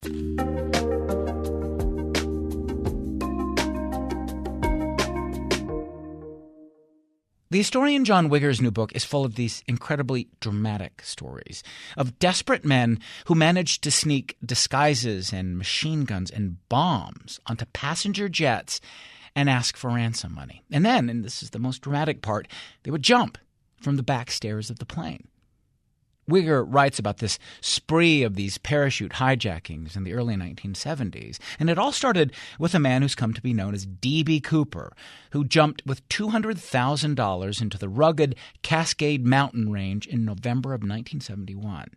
The historian John Wigger's new book is full of these incredibly dramatic stories of desperate men who managed to sneak disguises and machine guns and bombs onto passenger jets and ask for ransom money. And then, and this is the most dramatic part, they would jump from the back stairs of the plane. Wigger writes about this spree of these parachute hijackings in the early 1970s, and it all started with a man who's come to be known as D.B. Cooper, who jumped with $200,000 into the rugged Cascade Mountain Range in November of 1971.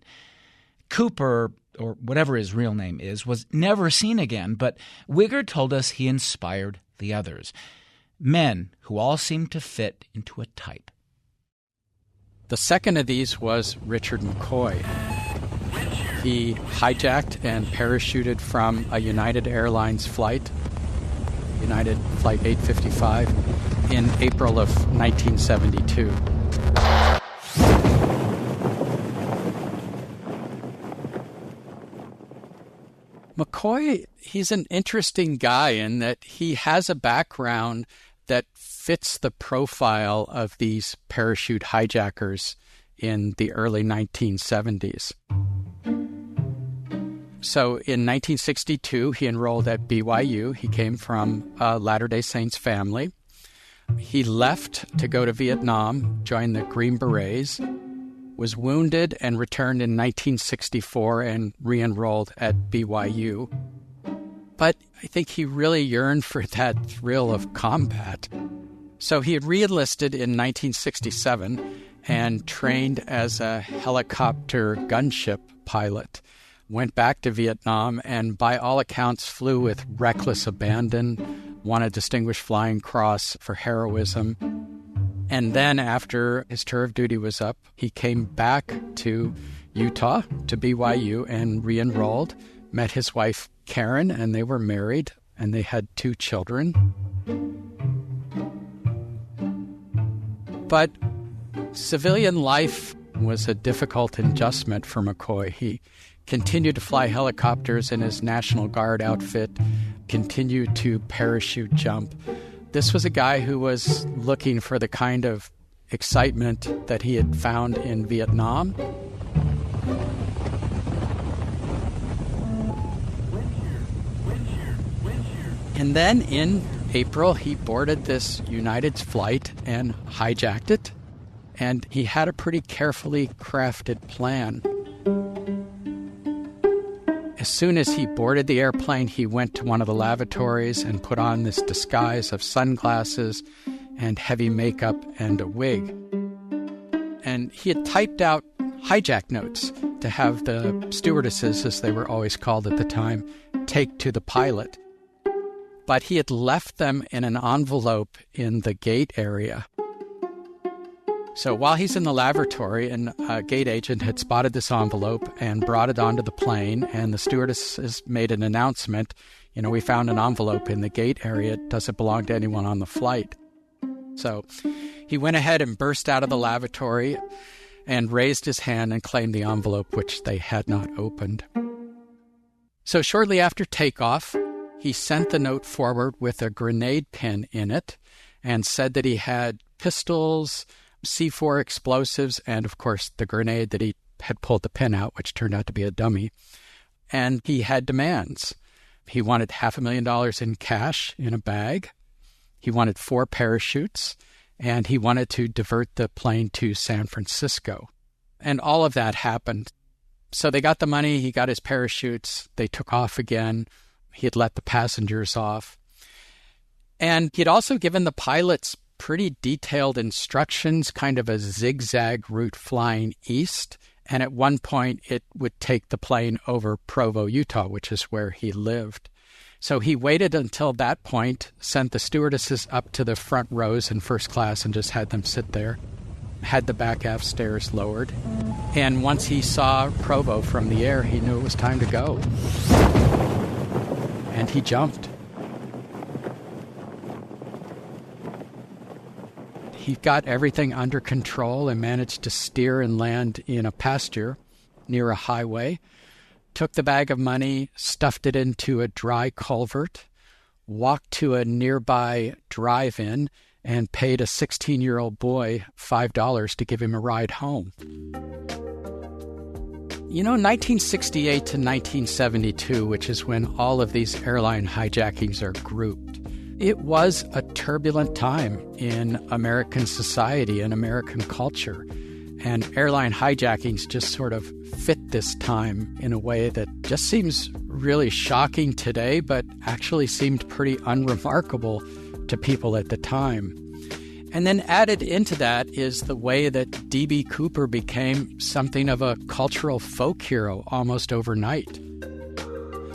Cooper, or whatever his real name is, was never seen again, but Wigger told us he inspired the others, men who all seemed to fit into a type. The second of these was Richard McCoy. He hijacked and parachuted from a United Airlines flight, United Flight 855, in April of 1972. McCoy, he's an interesting guy in that he has a background that fits the profile of these parachute hijackers in the early 1970s. So in 1962, he enrolled at BYU. He came from a Latter-day Saints family. He left to go to Vietnam, joined the Green Berets, was wounded and returned in 1964 and re-enrolled at BYU. But I think he really yearned for that thrill of combat. So he had re-enlisted in 1967 and trained as a helicopter gunship pilot. Went back to Vietnam and by all accounts flew with reckless abandon, won a Distinguished Flying Cross for heroism. And then after his tour of duty was up, he came back to Utah, to BYU, and re-enrolled, met his wife Karen, and they were married, and they had 2 children. But civilian life was a difficult adjustment for McCoy. He continued to fly helicopters in his National Guard outfit, continued to parachute jump. This was a guy who was looking for the kind of excitement that he had found in Vietnam. And then in April, he boarded this United flight and hijacked it. And he had a pretty carefully crafted plan. As soon as he boarded the airplane, he went to one of the lavatories and put on this disguise of sunglasses and heavy makeup and a wig. And he had typed out hijack notes to have the stewardesses, as they were always called at the time, take to the pilot. But he had left them in an envelope in the gate area. So while he's in the lavatory, a gate agent had spotted this envelope and brought it onto the plane, and the stewardesses made an announcement, we found an envelope in the gate area. Does it belong to anyone on the flight? So he went ahead and burst out of the lavatory and raised his hand and claimed the envelope, which they had not opened. So shortly after takeoff, he sent the note forward with a grenade pin in it and said that he had pistols, C4 explosives, and of course the grenade that he had pulled the pin out, which turned out to be a dummy. And he had demands. He wanted $500,000 in cash in a bag. He wanted 4 parachutes, and he wanted to divert the plane to San Francisco. And all of that happened. So they got the money, he got his parachutes, they took off again. He had let the passengers off. And he'd also given the pilots pretty detailed instructions, kind of a zigzag route flying east. And at one point, it would take the plane over Provo, Utah, which is where he lived. So he waited until that point, sent the stewardesses up to the front rows in first class and just had them sit there, had the back aft stairs lowered. And once he saw Provo from the air, he knew it was time to go. And he jumped. He got everything under control and managed to steer and land in a pasture near a highway. took the bag of money, stuffed it into a dry culvert, walked to a nearby drive-in, and paid a 16-year-old boy $5 to give him a ride home. 1968 to 1972, which is when all of these airline hijackings are grouped, it was a turbulent time in American society and American culture. And airline hijackings just sort of fit this time in a way that just seems really shocking today, but actually seemed pretty unremarkable to people at the time. And then added into that is the way that D.B. Cooper became something of a cultural folk hero almost overnight.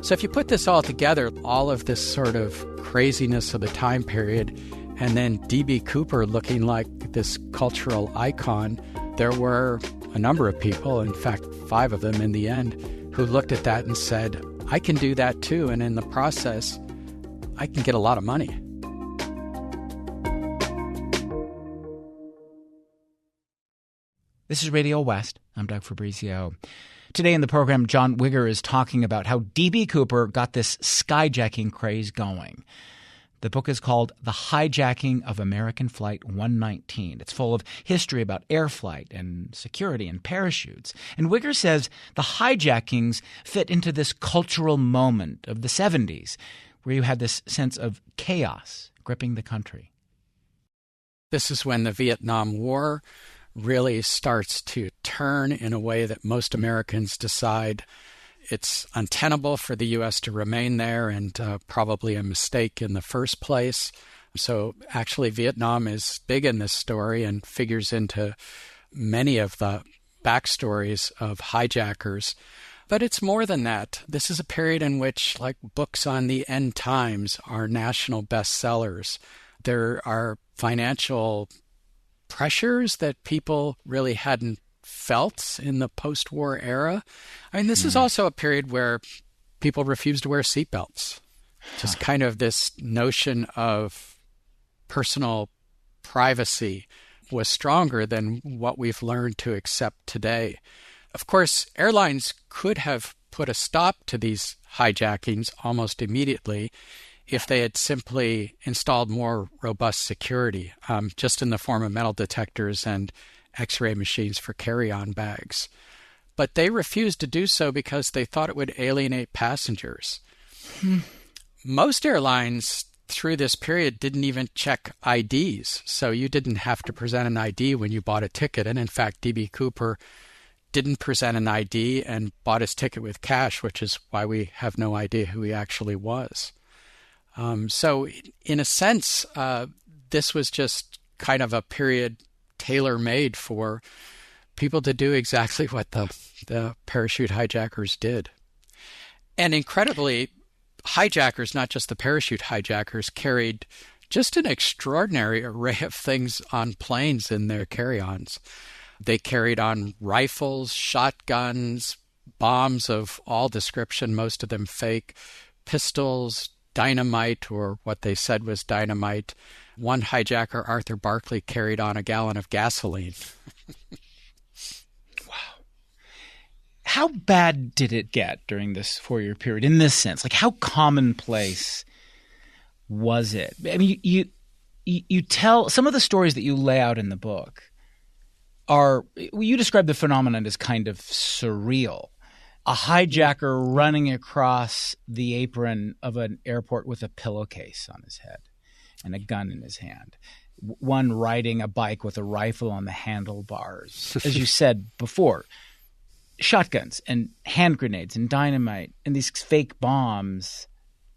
So if you put this all together, all of this sort of craziness of the time period, and then D.B. Cooper looking like this cultural icon, there were a number of people, in fact, 5 of them in the end, who looked at that and said, I can do that too, and in the process, I can get a lot of money. This is Radio West. I'm Doug Fabrizio. Today in the program, John Wigger is talking about how D.B. Cooper got this skyjacking craze going. The book is called The Hijacking of American Flight 119. It's full of history about air flight and security and parachutes. And Wigger says the hijackings fit into this cultural moment of the 70s, where you had this sense of chaos gripping the country. This is when the Vietnam War really starts to turn in a way that most Americans decide it's untenable for the U.S. to remain there and probably a mistake in the first place. So actually Vietnam is big in this story and figures into many of the backstories of hijackers. But it's more than that. This is a period in which, like, books on the end times are national bestsellers. There are financial pressures that people really hadn't felt in the post-war era. I mean, this is also a period where people refused to wear seatbelts. Just kind of this notion of personal privacy was stronger than what we've learned to accept today. Of course, airlines could have put a stop to these hijackings almost immediately if they had simply installed more robust security, just in the form of metal detectors and X-ray machines for carry-on bags. But they refused to do so because they thought it would alienate passengers. Most airlines through this period didn't even check IDs, so you didn't have to present an ID when you bought a ticket. And in fact, D.B. Cooper didn't present an ID and bought his ticket with cash, which is why we have no idea who he actually was. So in a sense, this was just kind of a period tailor-made for people to do exactly what the parachute hijackers did. And incredibly, hijackers, not just the parachute hijackers, carried just an extraordinary array of things on planes in their carry-ons. They carried on rifles, shotguns, bombs of all description, most of them fake, pistols, dynamite, or what they said was dynamite. One hijacker, Arthur Barkley, carried on a gallon of gasoline. Wow. How bad did it get during this 4-year period in this sense? Like, how commonplace was it? I mean, you tell some of the stories that you lay out in the book are, you describe the phenomenon as kind of surreal. A hijacker running across the apron of an airport with a pillowcase on his head and a gun in his hand. One riding a bike with a rifle on the handlebars. As you said before, shotguns and hand grenades and dynamite and these fake bombs.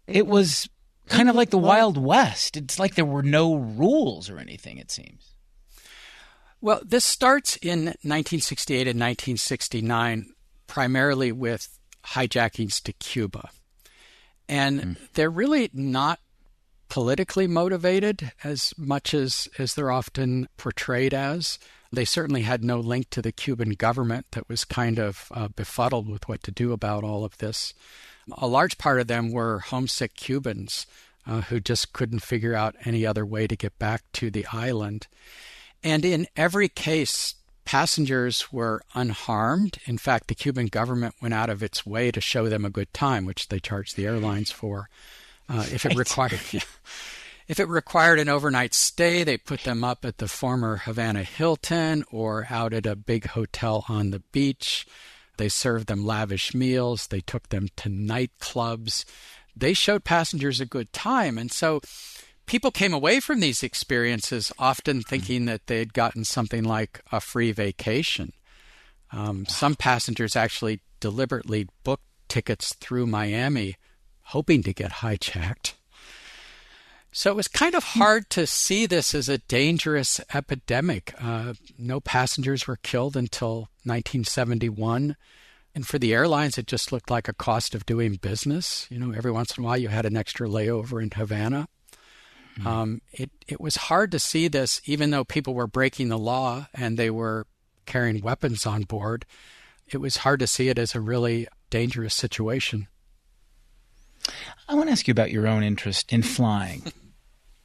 It was kind of like the Wild West. It's like there were no rules or anything, it seems. Well, this starts in 1968 and 1969, primarily with hijackings to Cuba. And they're really not politically motivated as much as they're often portrayed as. They certainly had no link to the Cuban government that was kind of befuddled with what to do about all of this. A large part of them were homesick Cubans who just couldn't figure out any other way to get back to the island. And in every case, passengers were unharmed. In fact, the Cuban government went out of its way to show them a good time, which they charged the airlines for. If it required an overnight stay, they put them up at the former Havana Hilton or out at a big hotel on the beach. They served them lavish meals. They took them to nightclubs. They showed passengers a good time. And so people came away from these experiences often thinking that they'd gotten something like a free vacation. Some passengers actually deliberately booked tickets through Miami hoping to get hijacked. So it was kind of hard to see this as a dangerous epidemic. No passengers were killed until 1971. And for the airlines, it just looked like a cost of doing business. Every once in a while you had an extra layover in Havana. It was hard to see this, even though people were breaking the law and they were carrying weapons on board. It was hard to see it as a really dangerous situation. I want to ask you about your own interest in flying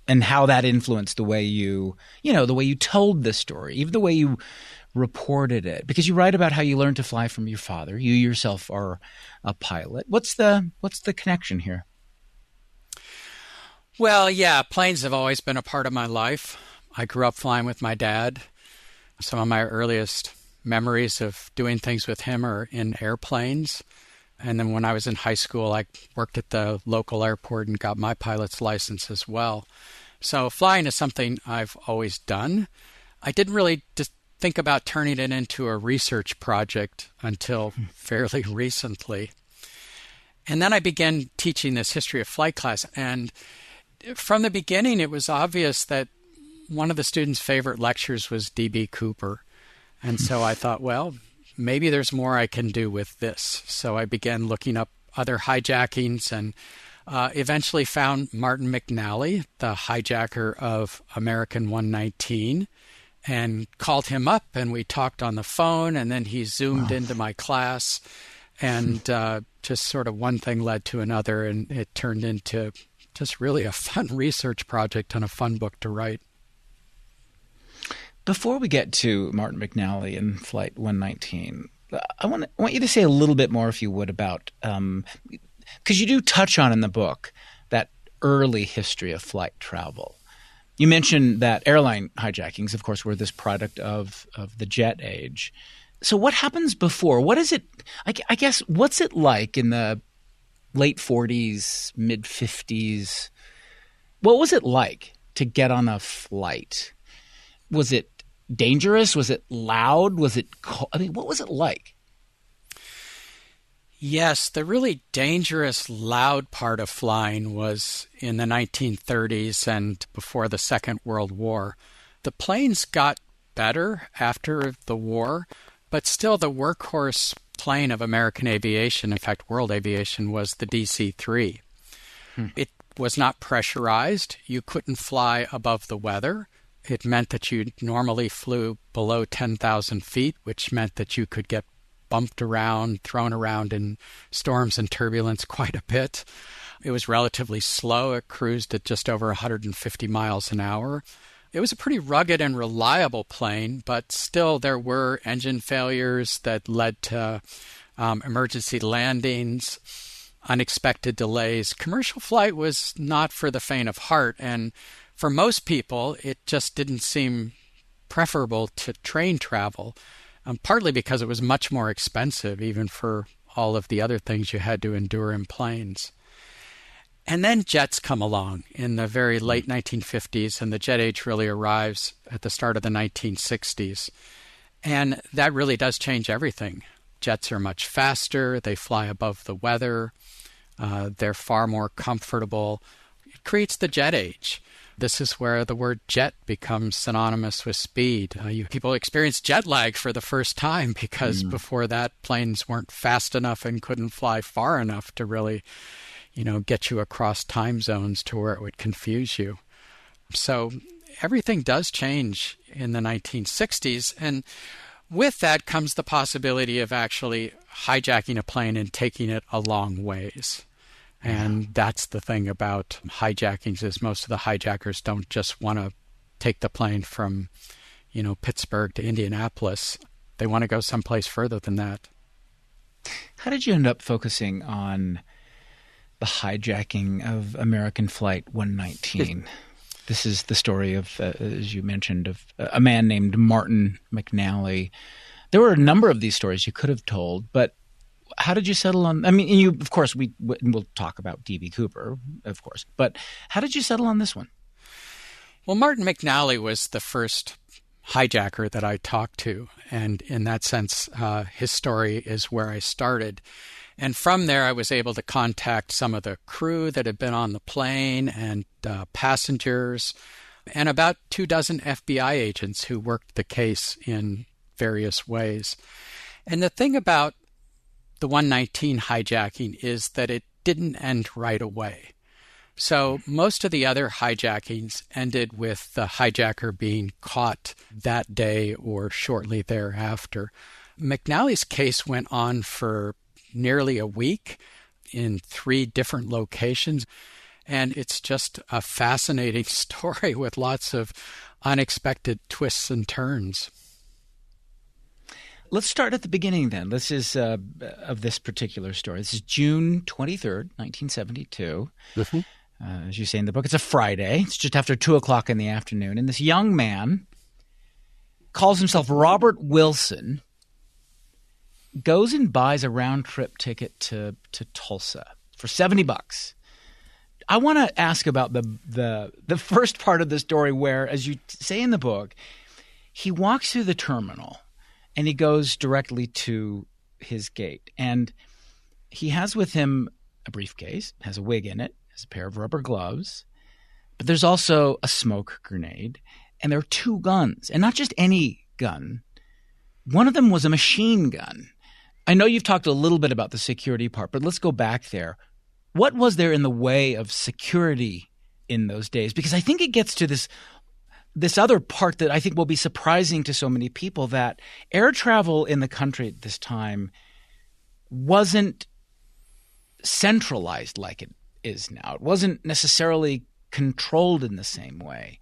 and how that influenced the way the way you told this story, even the way you reported it. Because you write about how you learned to fly from your father. You yourself are a pilot. What's the connection here? Well, yeah, planes have always been a part of my life. I grew up flying with my dad. Some of my earliest memories of doing things with him are in airplanes. And then when I was in high school, I worked at the local airport and got my pilot's license as well. So flying is something I've always done. I didn't really just think about turning it into a research project until fairly recently. And then I began teaching this history of flight class. And from the beginning, it was obvious that one of the students' favorite lectures was D.B. Cooper. And so I thought, well, maybe there's more I can do with this. So I began looking up other hijackings and eventually found Martin McNally, the hijacker of American 119, and called him up, and we talked on the phone, and then he zoomed into my class, and just sort of one thing led to another, and it turned into just really a fun research project and a fun book to write. Before we get to Martin McNally and Flight 119, I want you to say a little bit more, if you would, about because you do touch on in the book that early history of flight travel. You mentioned that airline hijackings, of course, were this product of the jet age. So what happens before? What is it? I guess what's it like in the late 40s, mid 50s? What was it like to get on a flight? Was it dangerous? Was it loud? Was it cold? I mean, what was it like? Yes, the really dangerous, loud part of flying was in the 1930s and before the Second World War. The planes got better after the war, but still the workhorse plane of American aviation, in fact, world aviation, was the DC-3. It was not pressurized. You couldn't fly above the weather. It meant that you normally flew below 10,000 feet, which meant that you could get bumped around, thrown around in storms and turbulence quite a bit. It was relatively slow. It cruised at just over 150 miles an hour. It was a pretty rugged and reliable plane, but still there were engine failures that led to emergency landings, unexpected delays. Commercial flight was not for the faint of heart, and for most people, it just didn't seem preferable to train travel, partly because it was much more expensive, even for all of the other things you had to endure in planes. And then jets come along in the very late 1950s, and the jet age really arrives at the start of the 1960s. And that really does change everything. Jets are much faster. They fly above the weather. They're far more comfortable. It creates the jet age. This is where the word jet becomes synonymous with speed. People experience jet lag for the first time because before that, planes weren't fast enough and couldn't fly far enough to really, get you across time zones to where it would confuse you. So everything does change in the 1960s. And with that comes the possibility of actually hijacking a plane and taking it a long ways. And that's the thing about hijackings is most of the hijackers don't just want to take the plane from, Pittsburgh to Indianapolis. They want to go someplace further than that. How did you end up focusing on the hijacking of American Flight 119? This is the story of, as you mentioned, of a man named Martin McNally. There were a number of these stories you could have told, but how did you settle on? I mean, you, of course, we'll talk about D.B. Cooper, of course, but how did you settle on this one? Well, Martin McNally was the first hijacker that I talked to, and in that sense, his story is where I started. And from there, I was able to contact some of the crew that had been on the plane and passengers, and about 24 FBI agents who worked the case in various ways. And the thing about the 119 hijacking is that it didn't end right away. So most of the other hijackings ended with the hijacker being caught that day or shortly thereafter. McNally's case went on for nearly a week in 3 different locations, and it's just a fascinating story with lots of unexpected twists and turns. Let's start at the beginning then. This is of this particular story. This is June 23rd, 1972. Mm-hmm. As you say in the book, it's a Friday. It's just after 2 o'clock in the afternoon. And this young man calls himself Robert Wilson, goes and buys a round-trip ticket to Tulsa for $70. I want to ask about the first part of the story where, as you say in the book, he walks through the terminal and he goes directly to his gate. And he has with him a briefcase, has a wig in it, has a pair of rubber gloves, but there's also a smoke grenade, and there are 2 guns, and not just any gun. One of them was a machine gun. I know you've talked a little bit about the security part, but let's go back there. What was there in the way of security in those days? Because I think it gets to this other part that I think will be surprising to so many people, that air travel in the country at this time wasn't centralized like it is now. It wasn't necessarily controlled in the same way.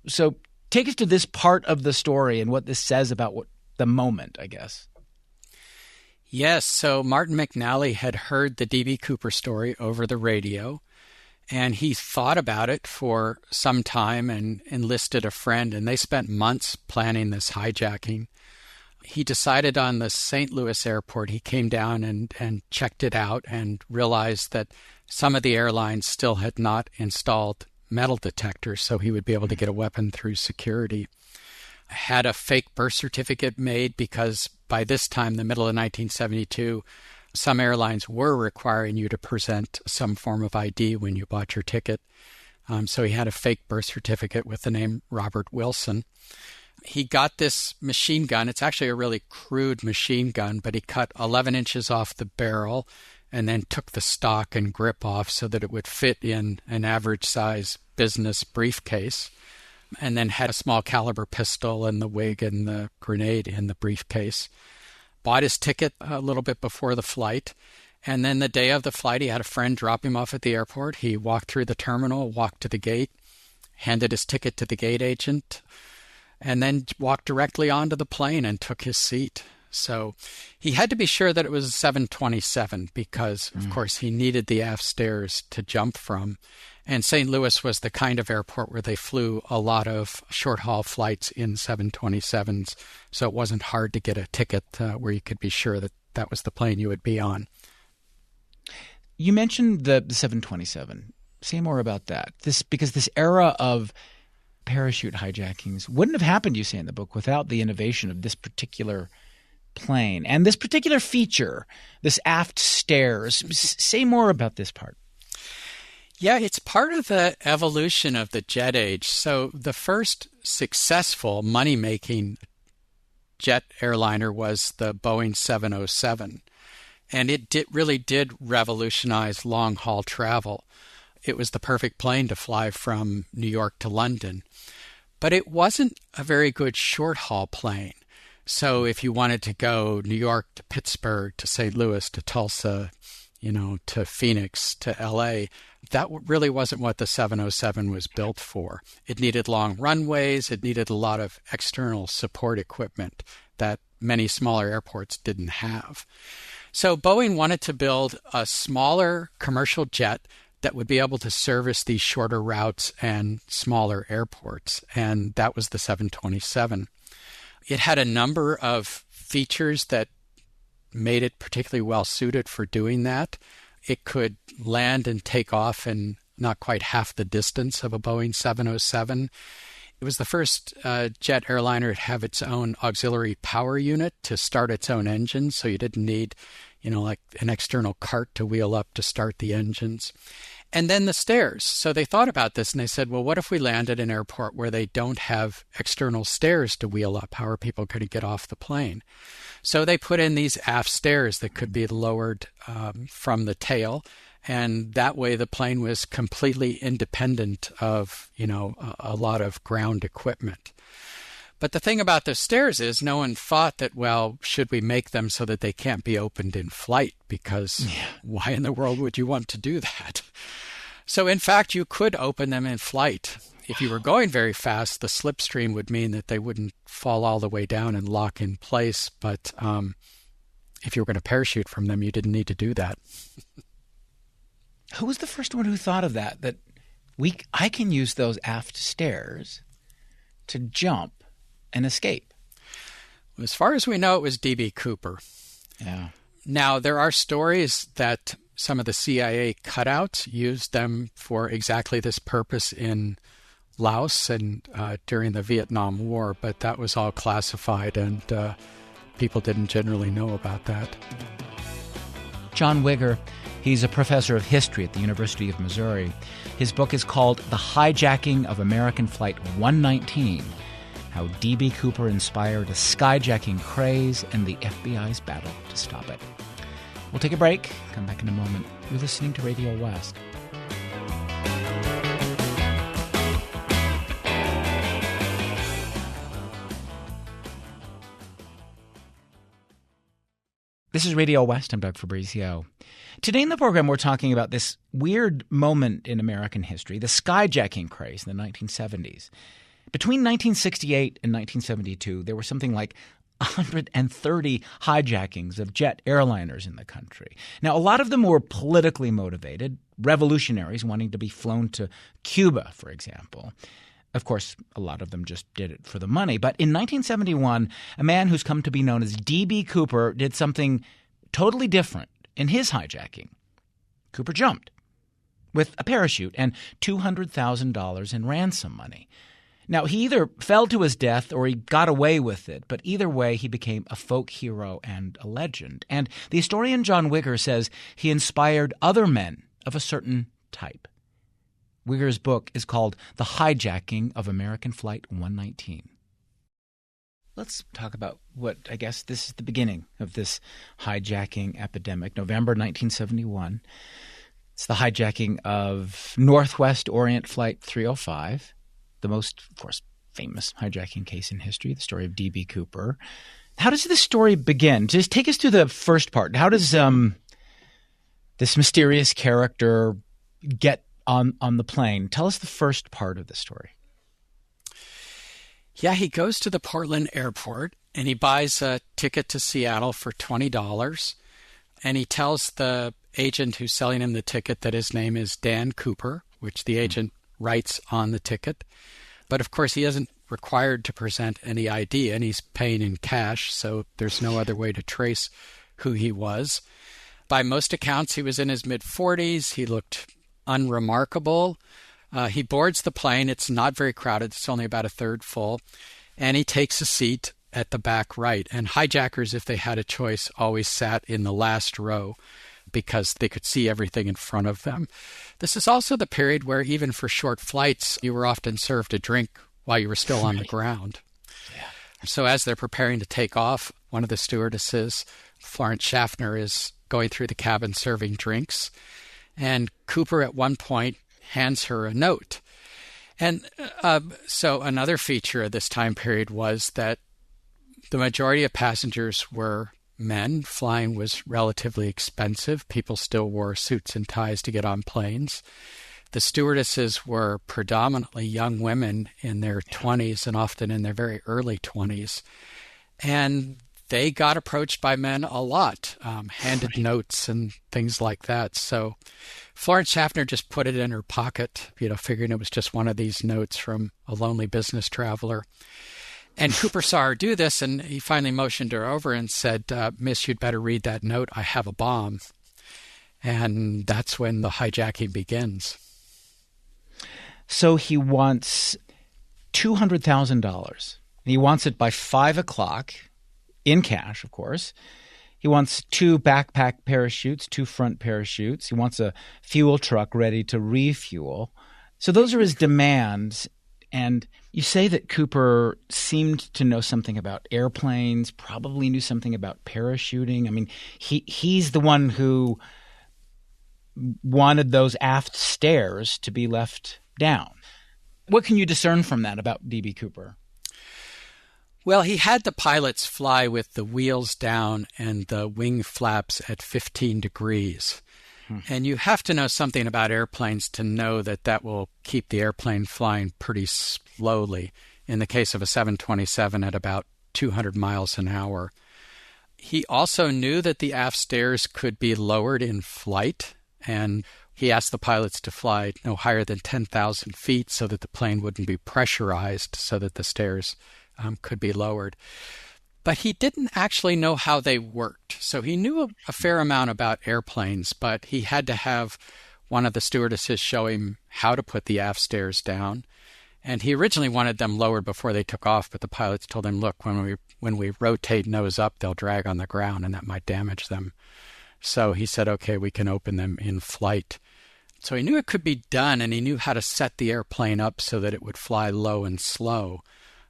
So take us to this part of the story and what this says about the moment, I guess. Yes, so Martin McNally had heard the D.B. Cooper story over the radio, and he thought about it for some time and enlisted a friend, and they spent months planning this hijacking. He decided on the St. Louis airport, he came down and checked it out and realized that some of the airlines still had not installed metal detectors, so he would be able to get a weapon through security. Had a fake birth certificate made because by this time, the middle of 1972, some airlines were requiring you to present some form of ID when you bought your ticket. So he had a fake birth certificate with the name Robert Wilson. He got this machine gun. It's actually a really crude machine gun, but he cut 11 inches off the barrel and then took the stock and grip off so that it would fit in an average size business briefcase, and then had a small caliber pistol and the wig and the grenade in the briefcase. Bought his ticket a little bit before the flight, and then the day of the flight, he had a friend drop him off at the airport. He walked through the terminal, walked to the gate, handed his ticket to the gate agent, and then walked directly onto the plane and took his seat. So he had to be sure that it was a 727 because, of course, he needed the aft stairs to jump from. And St. Louis was the kind of airport where they flew a lot of short-haul flights in 727s, so it wasn't hard to get a ticket where you could be sure that that was the plane you would be on. You mentioned the 727. Say more about that. Because this era of parachute hijackings wouldn't have happened, you say in the book, without the innovation of this particular plane and this particular feature, this aft stairs. Say more about this part. Yeah, it's part of the evolution of the jet age. So the first successful money-making jet airliner was the Boeing 707. And it really did revolutionize long-haul travel. It was the perfect plane to fly from New York to London. But it wasn't a very good short-haul plane. So if you wanted to go New York to Pittsburgh to St. Louis to Tulsa, to Phoenix, to L.A., that really wasn't what the 707 was built for. It needed long runways. It needed a lot of external support equipment that many smaller airports didn't have. So Boeing wanted to build a smaller commercial jet that would be able to service these shorter routes and smaller airports, and that was the 727. It had a number of features that made it particularly well suited for doing that. It could land and take off in not quite half the distance of a Boeing 707. It was the first jet airliner to have its own auxiliary power unit to start its own engines, so you didn't need, like an external cart to wheel up to start the engines. And then the stairs. So they thought about this and they said, well, what if we land at an airport where they don't have external stairs to wheel up? How are people going to get off the plane? So they put in these aft stairs that could be lowered from the tail. And that way the plane was completely independent of, a lot of ground equipment. But the thing about the stairs is no one thought that, well, should we make them so that they can't be opened in flight? Because why in the world would you want to do that? So in fact, you could open them in flight. If you were going very fast, the slipstream would mean that they wouldn't fall all the way down and lock in place. But if you were going to parachute from them, you didn't need to do that. Who was the first one who thought of that? That I can use those aft stairs to jump and escape. As far as we know, it was D.B. Cooper. Yeah. Now, there are stories that some of the CIA cutouts used them for exactly this purpose in Laos and during the Vietnam War, but that was all classified and people didn't generally know about that. John Wigger, he's a professor of history at the University of Missouri. His book is called The Hijacking of American Flight 119, How D.B. Cooper Inspired a Skyjacking Craze and the FBI's Battle to Stop It. We'll take a break. Come back in a moment. You're listening to Radio West. This is Radio West. I'm Doug Fabrizio. Today in the program, we're talking about this weird moment in American history, the Skyjacking craze in the 1970s. Between 1968 and 1972, there were something like 130 hijackings of jet airliners in the country. Now, a lot of them were politically motivated, revolutionaries wanting to be flown to Cuba, for example. Of course, a lot of them just did it for the money. But in 1971, a man who's come to be known as D.B. Cooper did something totally different in his hijacking. Cooper jumped with a parachute and $200,000 in ransom money. Now, he either fell to his death or he got away with it, but either way, he became a folk hero and a legend. And the historian John Wigger says he inspired other men of a certain type. Wigger's book is called The Hijacking of American Flight 119. Let's talk about what, I guess, this is the beginning of this hijacking epidemic, November 1971. It's the hijacking of Northwest Orient Flight 305. The most, of course, famous hijacking case in history, the story of D.B. Cooper. How does this story begin? Just take us to the first part. How does this mysterious character get on the plane? Tell us the first part of the story. Yeah, he goes to the Portland airport and he buys a ticket to Seattle for $20. And he tells the agent who's selling him the ticket that his name is Dan Cooper, which the agent writes on the ticket. But of course, he isn't required to present any ID, and he's paying in cash, so there's no other way to trace who he was. By most accounts, he was in his mid-40s. He looked unremarkable. He boards the plane. It's not very crowded. It's only about a third full. And he takes a seat at the back right. And hijackers, if they had a choice, always sat in the last row because they could see everything in front of them. This is also the period where even for short flights, you were often served a drink while you were still on the ground. Yeah. So as they're preparing to take off, one of the stewardesses, Florence Schaffner, is going through the cabin serving drinks. And Cooper at one point hands her a note. And so another feature of this time period was that the majority of passengers were men. Flying was relatively expensive. People still wore suits and ties to get on planes. The stewardesses were predominantly young women in their 20s and often in their very early 20s. And they got approached by men a lot, handed notes and things like that. So Florence Schaffner just put it in her pocket, figuring it was just one of these notes from a lonely business traveler. And Cooper saw her do this, and he finally motioned her over and said, "Miss, you'd better read that note. I have a bomb." And that's when the hijacking begins. So he wants $200,000. He wants it by 5 o'clock, in cash, of course. He wants 2 backpack parachutes, 2 front parachutes. He wants a fuel truck ready to refuel. So those are his demands. And you say that Cooper seemed to know something about airplanes, probably knew something about parachuting. I mean, he's the one who wanted those aft stairs to be left down. What can you discern from that about D.B. Cooper? Well, he had the pilots fly with the wheels down and the wing flaps at 15 degrees. And you have to know something about airplanes to know that that will keep the airplane flying pretty slowly. In the case of a 727 at about 200 miles an hour. He also knew that the aft stairs could be lowered in flight, and he asked the pilots to fly no higher than 10,000 feet so that the plane wouldn't be pressurized so that the stairs could be lowered. But he didn't actually know how they worked. So he knew a fair amount about airplanes, but he had to have one of the stewardesses show him how to put the aft stairs down. And he originally wanted them lowered before they took off, but the pilots told him, look, when we rotate nose up, they'll drag on the ground and that might damage them. So he said, okay, we can open them in flight. So he knew it could be done, and he knew how to set the airplane up so that it would fly low and slow.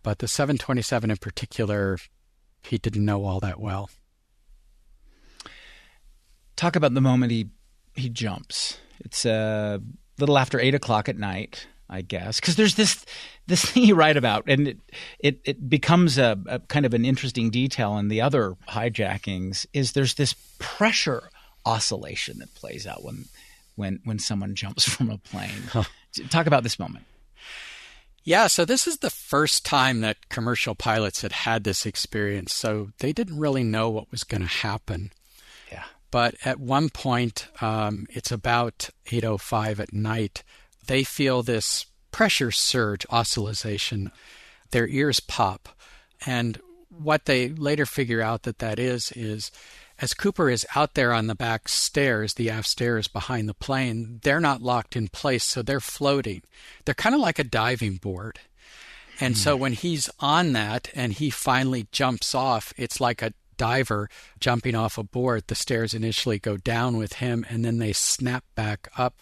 But the 727 in particular, he didn't know all that well. Talk about the moment he jumps. It's a little after 8 o'clock at night, I guess, because there's this thing you write about, and it becomes a kind of an interesting detail in the other hijackings. Is there's this pressure oscillation that plays out when someone jumps from a plane. Huh. Talk about this moment. Yeah, so this is the first time that commercial pilots had this experience, so they didn't really know what was going to happen. Yeah. But at one point, it's about 8:05 at night, they feel this pressure surge oscillation. Their ears pop. And what they later figure out that is as Cooper is out there on the back stairs, the aft stairs behind the plane, they're not locked in place, so they're floating. They're kind of like a diving board. And so when he's on that and he finally jumps off, it's like a diver jumping off a board. The stairs initially go down with him, and then they snap back up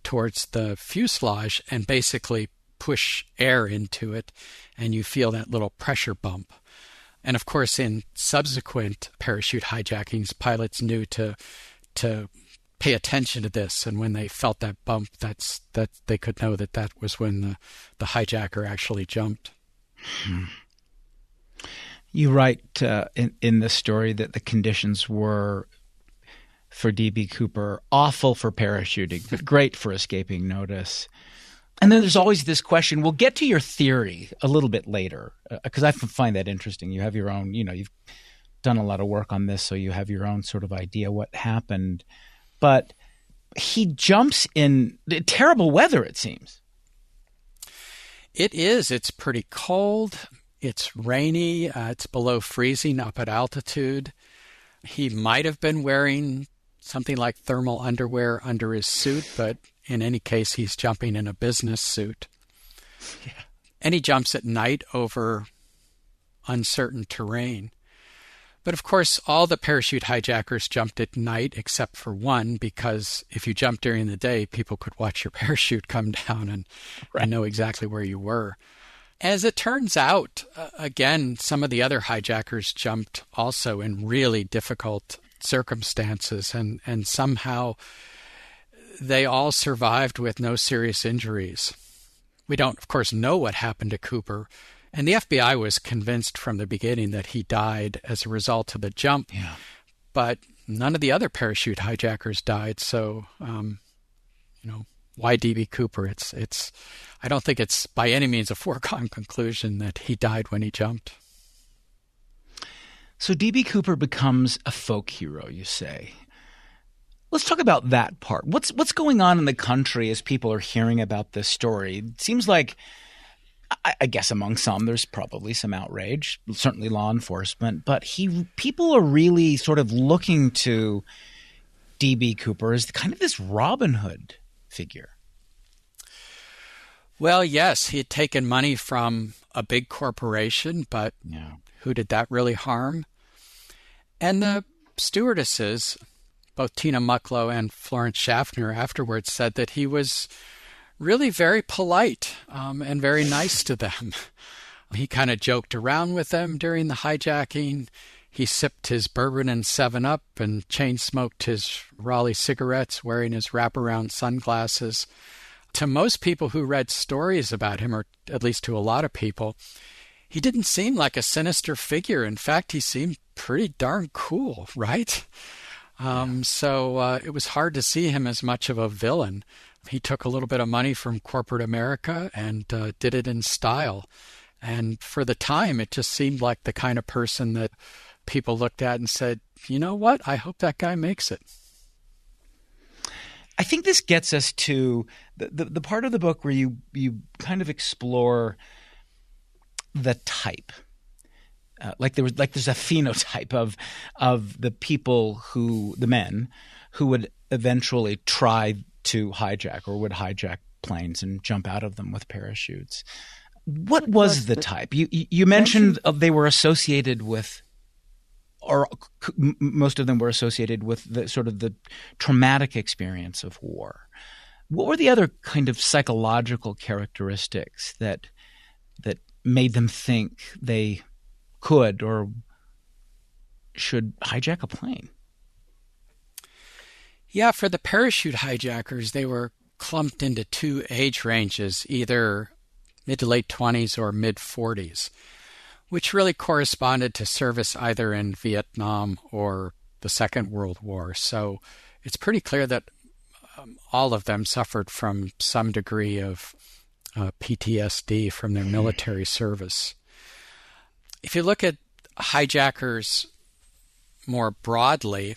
towards the fuselage and basically push air into it, and you feel that little pressure bump. And of course, in subsequent parachute hijackings, pilots knew to pay attention to this, and when they felt that bump, that they could know that was when the hijacker actually jumped. You write in this story that the conditions were, for D.B. Cooper, awful for parachuting, but great for escaping notice. And then there's always this question. We'll get to your theory a little bit later, because I find that interesting. You have your own, you've done a lot of work on this, so you have your own sort of idea what happened. But he jumps in terrible weather, it seems. It is. It's pretty cold. It's rainy. It's below freezing up at altitude. He might have been wearing something like thermal underwear under his suit, but in any case, he's jumping in a business suit. Yeah. And he jumps at night over uncertain terrain. But of course, all the parachute hijackers jumped at night except for one, because if you jumped during the day, people could watch your parachute come down and know exactly where you were. As it turns out, again, some of the other hijackers jumped also in really difficult circumstances, and somehow they all survived with no serious injuries. We don't, of course, know what happened to Cooper, and the FBI was convinced from the beginning that he died as a result of the jump. Yeah. but none of the other parachute hijackers died. So, why D.B. Cooper? It's. I don't think it's by any means a foregone conclusion that he died when he jumped. So D.B. Cooper becomes a folk hero, you say. Let's talk about that part. What's going on in the country as people are hearing about this story? It seems like, I guess among some, there's probably some outrage, certainly law enforcement, but people are really sort of looking to D.B. Cooper as kind of this Robin Hood figure. Well, yes, he had taken money from a big corporation, but who did that really harm? And the stewardesses, both Tina Mucklow and Florence Schaffner, afterwards said that he was really very polite and very nice to them. He kind of joked around with them during the hijacking. He sipped his bourbon and 7-Up and chain-smoked his Raleigh cigarettes, wearing his wraparound sunglasses. To most people who read stories about him, or at least to a lot of people, he didn't seem like a sinister figure. In fact, he seemed pretty darn cool, right? So it was hard to see him as much of a villain. He took a little bit of money from corporate America and did it in style. And for the time, it just seemed like the kind of person that people looked at and said, you know what, I hope that guy makes it. I think this gets us to the part of the book where you kind of explore the type. There's a phenotype of the people the men who would eventually try to hijack or would hijack planes and jump out of them with parachutes. What was the type? You mentioned they were associated with, or most of them were associated with the sort of the traumatic experience of war. What were the other kind of psychological characteristics that made them think they could or should hijack a plane? Yeah, for the parachute hijackers, they were clumped into two age ranges, either mid to late 20s or mid 40s, which really corresponded to service either in Vietnam or the Second World War. So it's pretty clear that all of them suffered from some degree of PTSD from their military service. If you look at hijackers more broadly,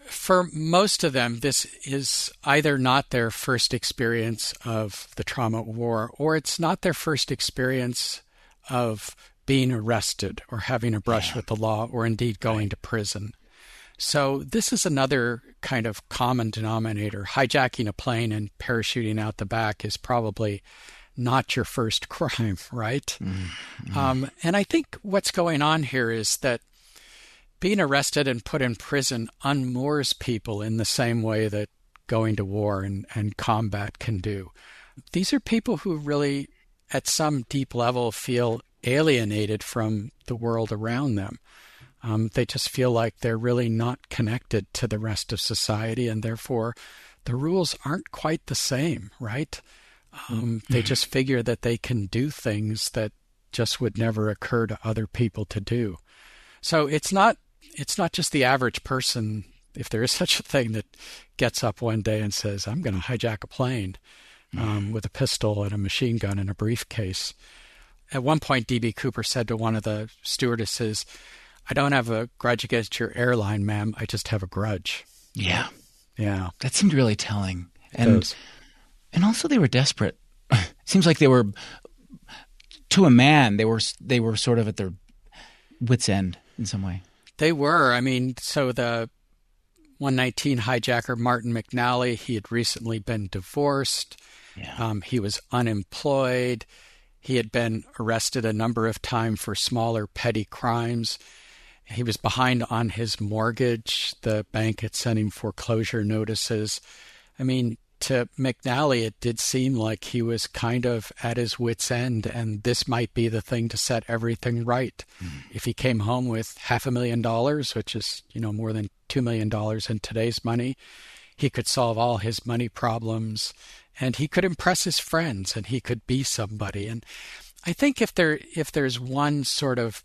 for most of them, this is either not their first experience of the trauma of war, or it's not their first experience of being arrested or having a brush with the law, or indeed going to prison. So this is another kind of common denominator. Hijacking a plane and parachuting out the back is probably not your first crime, right? Mm-hmm. And I think what's going on here is that being arrested and put in prison unmoors people in the same way that going to war and combat can do. These are people who really, at some deep level, feel alienated from the world around them. They just feel like they're really not connected to the rest of society, and therefore the rules aren't quite the same, right? They just figure that they can do things that just would never occur to other people to do. So it's not just the average person, if there is such a thing, that gets up one day and says, I'm going to hijack a plane with a pistol and a machine gun and a briefcase. At one point, D.B. Cooper said to one of the stewardesses, I don't have a grudge against your airline, ma'am. I just have a grudge. Yeah. Yeah. That seemed really telling. And also they were desperate. Seems like they were, to a man, they were sort of at their wits' end in some way. They were. I mean, so the 119 hijacker Martin McNally, he had recently been divorced. Yeah. He was unemployed. He had been arrested a number of times for smaller petty crimes. He was behind on his mortgage. The bank had sent him foreclosure notices. I mean, to McNally, it did seem like he was kind of at his wit's end, and this might be the thing to set everything right. If he came home with $500,000, which is, more than $2 million in today's money, he could solve all his money problems, and he could impress his friends, and he could be somebody. And I think if there's one sort of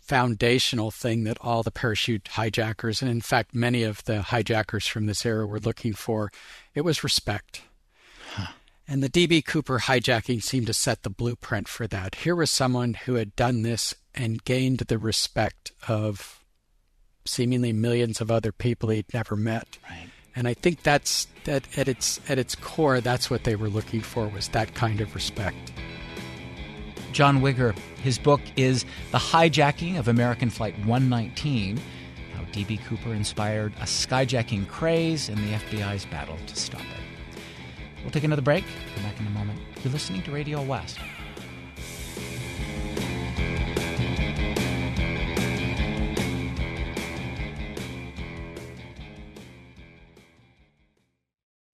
foundational thing that all the parachute hijackers, and in fact many of the hijackers from this era, were looking for. It was respect. And the D.B. Cooper hijacking seemed to set the blueprint for that. Here was someone who had done this and gained the respect of seemingly millions of other people he'd never met. Right. And I think that's that at its core, that's what they were looking for, was that kind of respect. John Wigger, his book is The Hijacking of American Flight 119, how D.B. Cooper inspired a skyjacking craze and the FBI's battle to stop it. We'll take another break. Come back in a moment. You're listening to Radio West.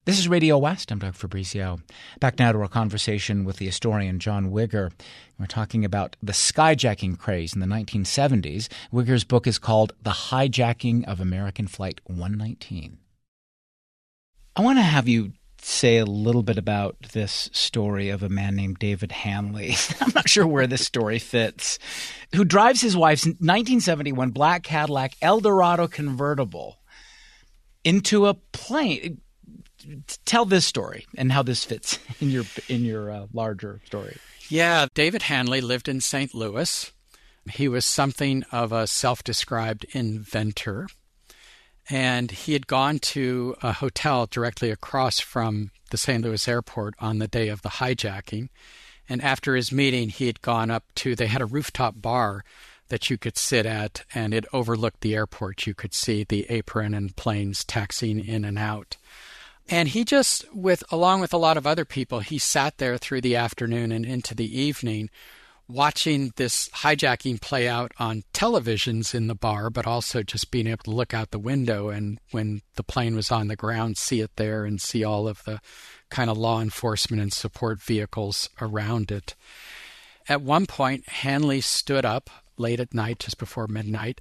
This is Radio West. I'm Doug Fabrizio. Back now to our conversation with the historian John Wigger. We're talking about the skyjacking craze in the 1970s. Wigger's book is called The Hijacking of American Flight 119. I want to have you say a little bit about this story of a man named David Hanley. I'm not sure where this story fits. Who drives his wife's 1971 black Cadillac Eldorado convertible into a plane. Tell this story and how this fits in your larger story. Yeah, David Hanley lived in St. Louis. He was something of a self-described inventor. And he had gone to a hotel directly across from the St. Louis airport on the day of the hijacking. And after his meeting, he had gone up to, they had a rooftop bar that you could sit at, and it overlooked the airport. You could see the apron and planes taxiing in and out. And he just, along with a lot of other people, he sat there through the afternoon and into the evening watching this hijacking play out on televisions in the bar, but also just being able to look out the window and when the plane was on the ground, see it there and see all of the kind of law enforcement and support vehicles around it. At one point, Hanley stood up late at night, just before midnight,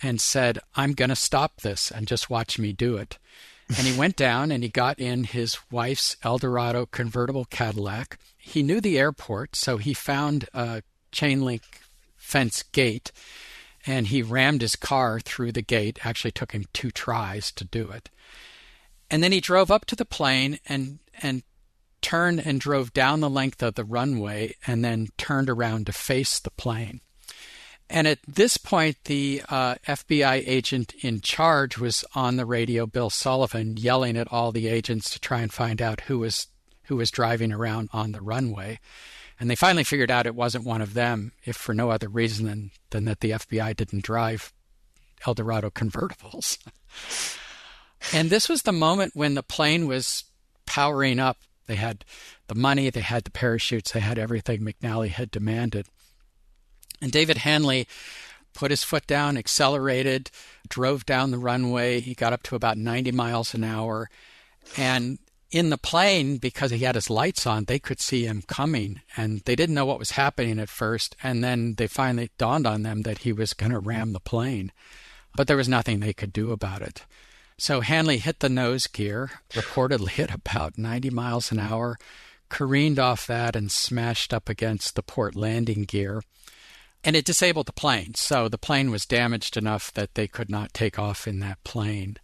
and said, "I'm going to stop this and just watch me do it." And he went down and he got in his wife's Eldorado convertible Cadillac. He knew the airport, so he found a chain link fence gate, and he rammed his car through the gate. Actually took him 2 tries to do it. And then he drove up to the plane and turned and drove down the length of the runway and then turned around to face the plane. And at this point, the FBI agent in charge was on the radio, Bill Sullivan, yelling at all the agents to try and find out who was driving around on the runway. And they finally figured out it wasn't one of them, if for no other reason than that the FBI didn't drive Eldorado convertibles. And this was the moment when the plane was powering up. They had the money, they had the parachutes, they had everything McNally had demanded. And David Hanley put his foot down, accelerated, drove down the runway. He got up to about 90 miles an hour. And in the plane, because he had his lights on, they could see him coming. And they didn't know what was happening at first. And then they finally dawned on them that he was going to ram the plane. But there was nothing they could do about it. So Hanley hit the nose gear, reportedly at about 90 miles an hour, careened off that and smashed up against the port landing gear. And it disabled the plane, so the plane was damaged enough that they could not take off in that plane.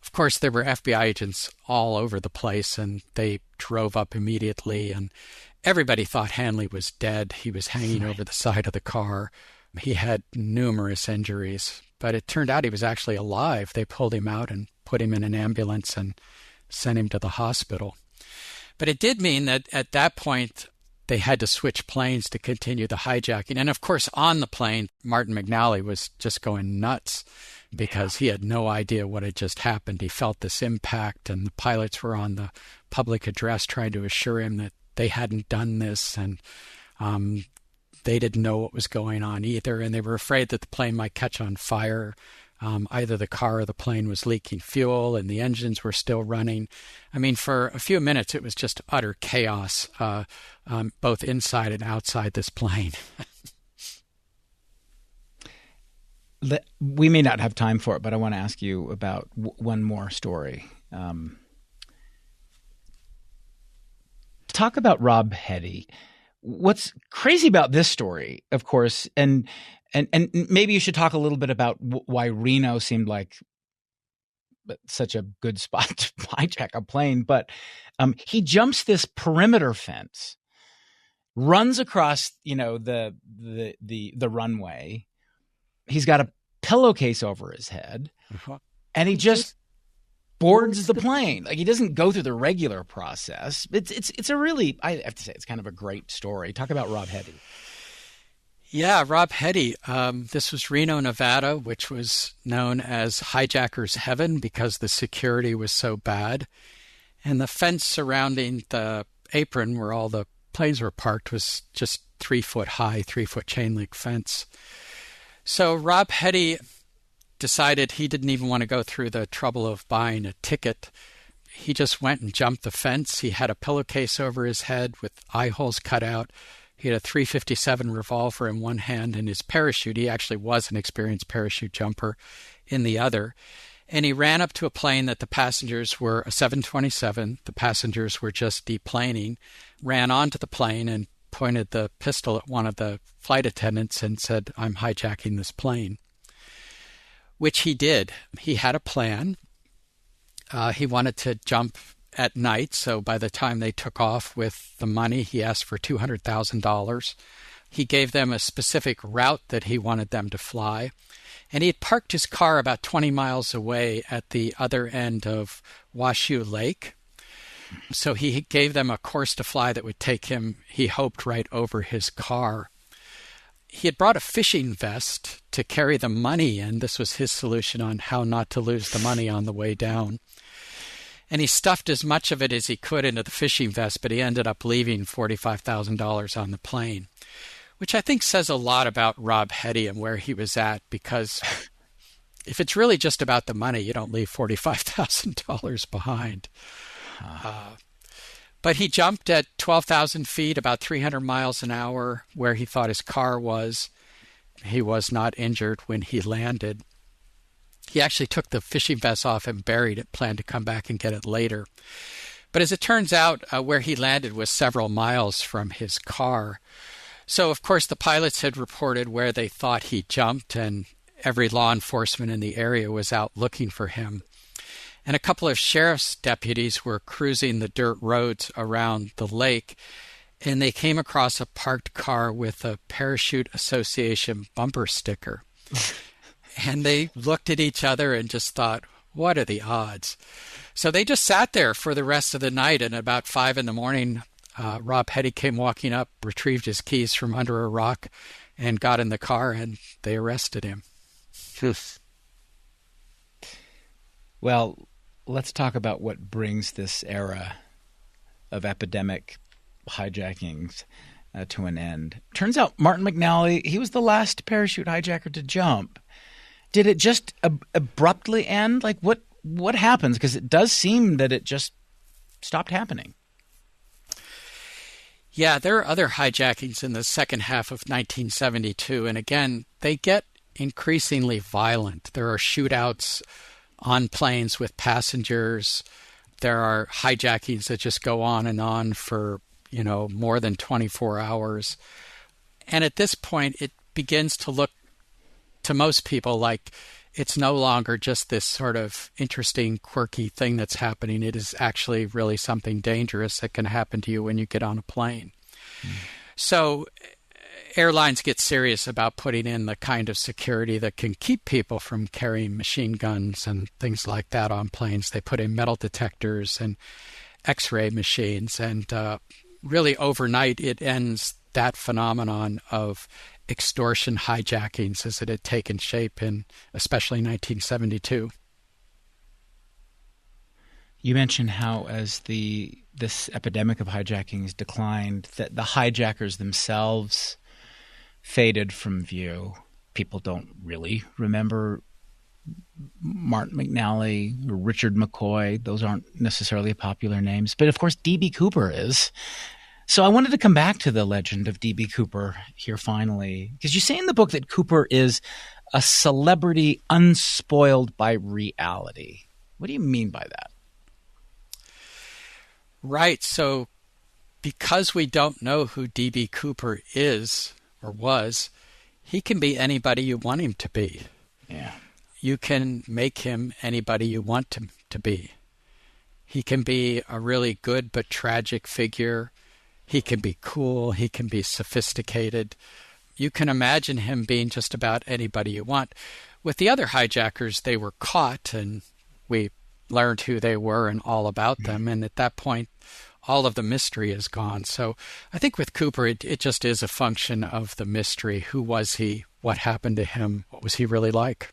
Of course, there were FBI agents all over the place, and they drove up immediately, and everybody thought Hanley was dead. He was hanging over the side of the car. He had numerous injuries, but it turned out he was actually alive. They pulled him out and put him in an ambulance and sent him to the hospital. But it did mean that at that point, they had to switch planes to continue the hijacking. And of course, on the plane, Martin McNally was just going nuts because he had no idea what had just happened. He felt this impact, and the pilots were on the public address trying to assure him that they hadn't done this, and they didn't know what was going on either, and they were afraid that the plane might catch on fire. Either the car or the plane was leaking fuel and the engines were still running. I mean, for a few minutes, it was just utter chaos, both inside and outside this plane. We may not have time for it, but I want to ask you about one more story. Talk about Rob Hetty. What's crazy about this story, of course, and And maybe you should talk a little bit about why Reno seemed like such a good spot to hijack a plane. But he jumps this perimeter fence, runs across, the runway. He's got a pillowcase over his head, and he just boards the plane. Like, he doesn't go through the regular process. It's a really, I have to say, it's kind of a great story. Talk about Rob Hetty. Yeah, Rob Hetty. This was Reno, Nevada, which was known as hijackers' heaven because the security was so bad. And the fence surrounding the apron where all the planes were parked was just 3 foot high, 3-foot chain link fence. So Rob Hetty decided he didn't even want to go through the trouble of buying a ticket. He just went and jumped the fence. He had a pillowcase over his head with eye holes cut out. He had a .357 revolver in one hand and his parachute. He actually was an experienced parachute jumper in the other. And he ran up to a plane that the passengers were a 727. The passengers were just deplaning, ran onto the plane and pointed the pistol at one of the flight attendants and said, "I'm hijacking this plane," which he did. He had a plan. He wanted to jump at night, so by the time they took off with the money, he asked for $200,000. He gave them a specific route that he wanted them to fly, and he had parked his car about 20 miles away at the other end of Washoe Lake. So he gave them a course to fly that would take him, he hoped, right over his car. He had brought a fishing vest to carry the money, and this was his solution on how not to lose the money on the way down. And he stuffed as much of it as he could into the fishing vest, but he ended up leaving $45,000 on the plane, which I think says a lot about Rob Hetty and where he was at, because if it's really just about the money, you don't leave $45,000 behind. But he jumped at 12,000 feet, about 300 miles an hour, where he thought his car was. He was not injured when he landed. He actually took the fishing vest off and buried it, planned to come back and get it later. But as it turns out, where he landed was several miles from his car. So, of course, the pilots had reported where they thought he jumped, and every law enforcement in the area was out looking for him. And a couple of sheriff's deputies were cruising the dirt roads around the lake, and they came across a parked car with a Parachute Association bumper sticker. And they looked at each other and just thought, what are the odds? So they just sat there for the rest of the night, and about 5 a.m, Rob Hetty came walking up, retrieved his keys from under a rock, and got in the car, and they arrested him. Well, let's talk about what brings this era of epidemic hijackings to an end. Turns out Martin McNally, he was the last parachute hijacker to jump. Did it just abruptly end? Like, what happens? Because it does seem that it just stopped happening. Yeah, there are other hijackings in the second half of 1972, and again, they get increasingly violent. There are shootouts on planes with passengers. There are hijackings that just go on and on for, more than 24 hours. And at this point, it begins to look to most people like it's no longer just this sort of interesting, quirky thing that's happening. It is actually really something dangerous that can happen to you when you get on a plane. So airlines get serious about putting in the kind of security that can keep people from carrying machine guns and things like that on planes. They put in metal detectors and X-ray machines, and really overnight it ends that phenomenon of extortion hijackings as it had taken shape in especially 1972. You mentioned how as this epidemic of hijackings declined, that the hijackers themselves faded from view. People don't really remember Martin McNally or Richard McCoy. Those aren't necessarily popular names. But of course, D.B. Cooper is. So I wanted to come back to the legend of D.B. Cooper here finally, because you say in the book that Cooper is a celebrity unspoiled by reality. What do you mean by that? Right. So because we don't know who D.B. Cooper is or was, He can be anybody you want him to be. Yeah. You can make him anybody you want him to be. He can be a really good but tragic figure. He can be cool. He can be sophisticated. You can imagine him being just about anybody you want. With the other hijackers, they were caught, and we learned who they were and all about them. And at that point, all of the mystery is gone. So I think with Cooper, it just is a function of the mystery. Who was he? What happened to him? What was he really like?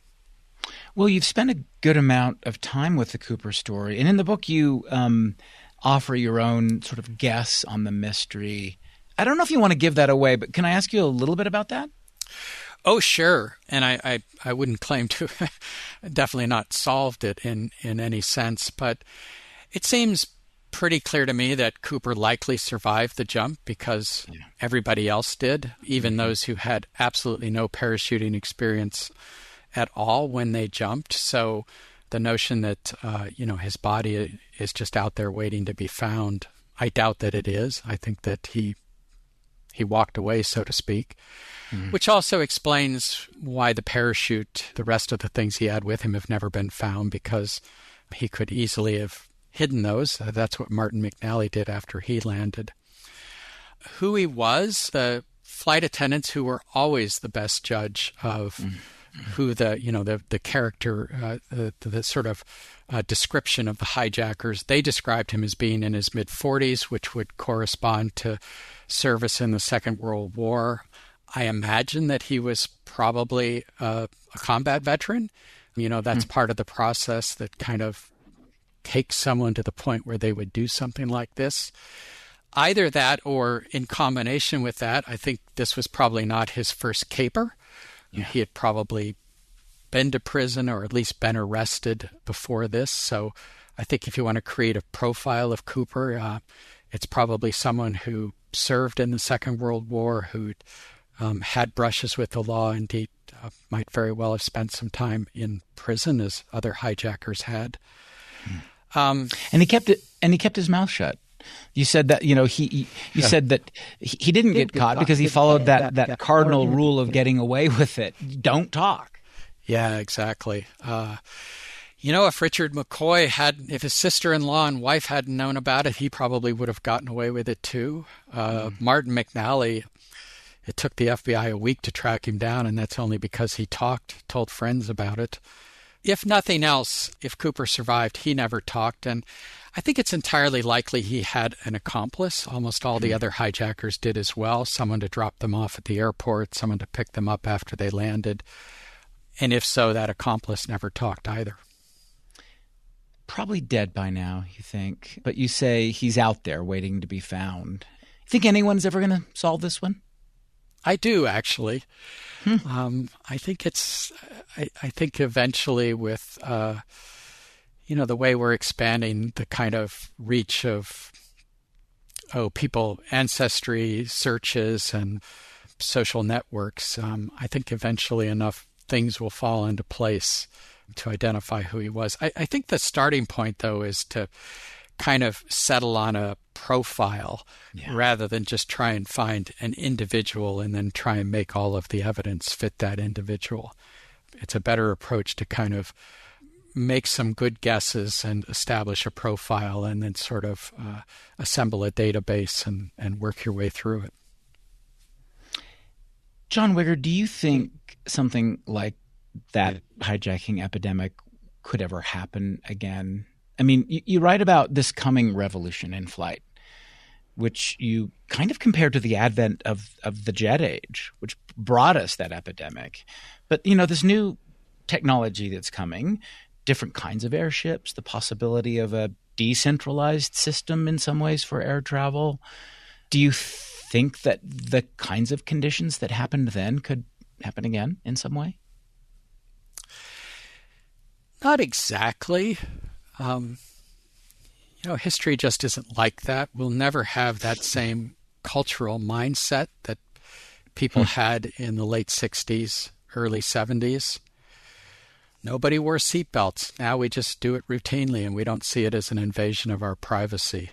Well, you've spent a good amount of time with the Cooper story. And in the book, you offer your own sort of guess on the mystery. I don't know if you want to give that away, but can I ask you a little bit about that? Oh, sure. And I wouldn't claim to definitely not solved it in any sense, but it seems pretty clear to me that Cooper likely survived the jump because everybody else did, even those who had absolutely no parachuting experience at all when they jumped. So the notion that, his body is just out there waiting to be found, I doubt that it is. I think that he walked away, so to speak, which also explains why the parachute, the rest of the things he had with him have never been found, because he could easily have hidden those. That's what Martin McNally did after he landed. Who he was, the flight attendants, who were always the best judge of who the character, the sort of description of the hijackers, they described him as being in his mid-40s, which would correspond to service in the Second World War. I imagine that he was probably a combat veteran. That's part of the process that kind of takes someone to the point where they would do something like this. Either that, or in combination with that, I think this was probably not his first caper. Yeah. He had probably been to prison or at least been arrested before this. So I think if you want to create a profile of Cooper, it's probably someone who served in the Second World War, who had brushes with the law, indeed might very well have spent some time in prison, as other hijackers had. And he kept his mouth shut. You said that he said that he didn't get caught because he followed that cardinal rule of getting away with it. Don't talk. Yeah, exactly. If Richard McCoy if his sister-in-law and wife hadn't known about it, he probably would have gotten away with it too. Martin McNally, it took the FBI a week to track him down, and that's only because he told friends about it. If nothing else, if Cooper survived, he never talked. And I think it's entirely likely he had an accomplice. Almost all the other hijackers did as well. Someone to drop them off at the airport, someone to pick them up after they landed. And if so, that accomplice never talked either. Probably dead by now, you think. But you say he's out there waiting to be found. You think anyone's ever going to solve this one? I do, actually. I think I think eventually with, the way we're expanding the kind of reach of, people, ancestry searches and social networks, I think eventually enough things will fall into place to identify who he was. I think the starting point, though, is to kind of settle on a profile rather than just try and find an individual and then try and make all of the evidence fit that individual. It's a better approach to kind of make some good guesses and establish a profile and then sort of assemble a database and work your way through it. John Wigger, do you think something like that hijacking epidemic could ever happen again? I mean, you write about this coming revolution in flight, which you kind of compare to the advent of the jet age, which brought us that epidemic. But, this new technology that's coming, different kinds of airships, the possibility of a decentralized system in some ways for air travel. Do you think that the kinds of conditions that happened then could happen again in some way? Not exactly. History just isn't like that. We'll never have that same cultural mindset that people had in the late 60s, early 70s. Nobody wore seatbelts. Now we just do it routinely, and we don't see it as an invasion of our privacy.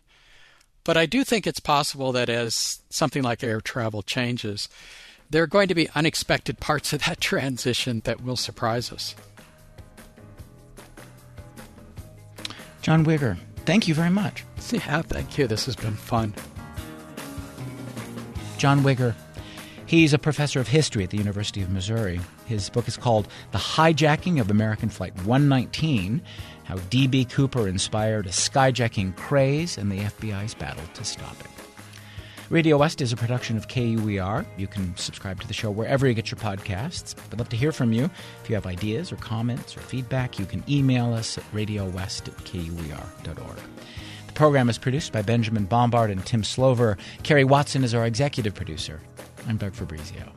But I do think it's possible that as something like air travel changes, there are going to be unexpected parts of that transition that will surprise us. John Wigger, thank you very much. Yeah, thank you. This has been fun. John Wigger, he's a professor of history at the University of Missouri. His book is called The Hijacking of American Flight 119, How D.B. Cooper Inspired a Skyjacking Craze and the FBI's Battle to Stop It. Radio West is a production of KUER. You can subscribe to the show wherever you get your podcasts. I'd love to hear from you. If you have ideas or comments or feedback, you can email us at radiowest@kuer.org. The program is produced by Benjamin Bombard and Tim Slover. Kerry Watson is our executive producer. I'm Doug Fabrizio.